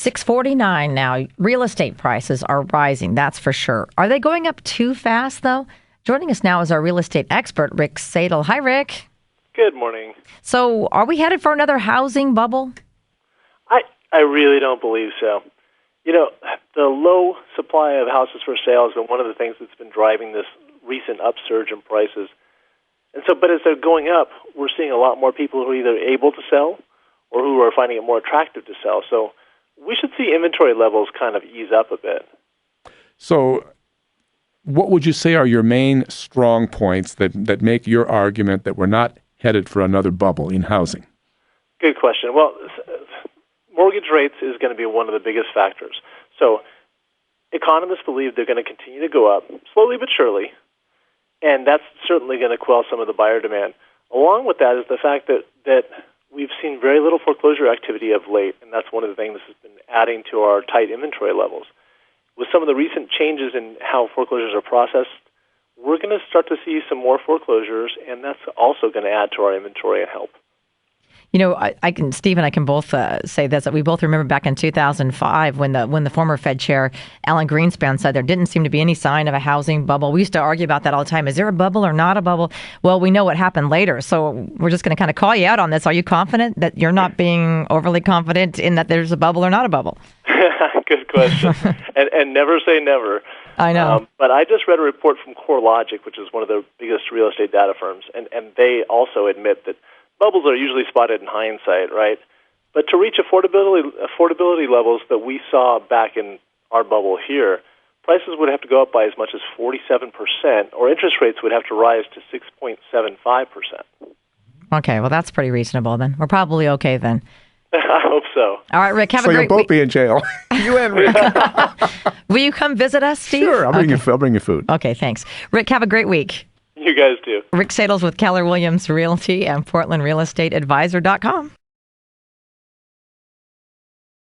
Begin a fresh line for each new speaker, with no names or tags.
$649 now. Real estate prices are rising, that's for sure. Are they going up too fast, though? Joining us now is our real estate expert, Rick Sadle. Hi, Rick.
Good morning.
So are we headed for another housing bubble?
I really don't believe so. You know, the low supply of houses for sale has been one of the things that's been driving this recent upsurge in prices. And so, but as they're going up, we're seeing a lot more people who are either able to sell or who are finding it more attractive to sell. So we should see inventory levels kind of ease up a bit.
So what would you say are your main strong points that make your argument that we're not headed for another bubble in housing?
Good question. Well, mortgage rates is going to be one of the biggest factors. So economists believe they're going to continue to go up, slowly but surely, and that's certainly going to quell some of the buyer demand. Along with that is the fact that we've seen very little foreclosure activity of late, and that's one of the things that's been adding to our tight inventory levels. With some of the recent changes in how foreclosures are processed, we're going to start to see some more foreclosures, and that's also going to add to our inventory and help.
You know, Steve and I can both say this, that we both remember back in 2005 when the former Fed chair, Alan Greenspan, said there didn't seem to be any sign of a housing bubble. We used to argue about that all the time. Is there a bubble or not a bubble? Well, we know what happened later, so we're just going to kind of call you out on this. Are you confident that you're not being overly confident in that there's a bubble or not a bubble?
Good question. and never say never.
I know.
But I just read a report from CoreLogic, which is one of the biggest real estate data firms, and they also admit that bubbles are usually spotted in hindsight, right? But to reach affordability levels that we saw back in our bubble here, prices would have to go up by as much as 47%, or interest rates would have to rise to 6.75%.
Okay, well, that's pretty reasonable then. We're probably okay then.
I hope so.
All right, Rick, have a great week.
So you'll both be in jail. You and Rick.
Will you come visit us, Steve?
Sure, I'll bring you food.
Okay, thanks. Rick, have a great week.
You guys do.
Rick Sadle's with Keller Williams Realty and PortlandRealEstateAdvisor.com.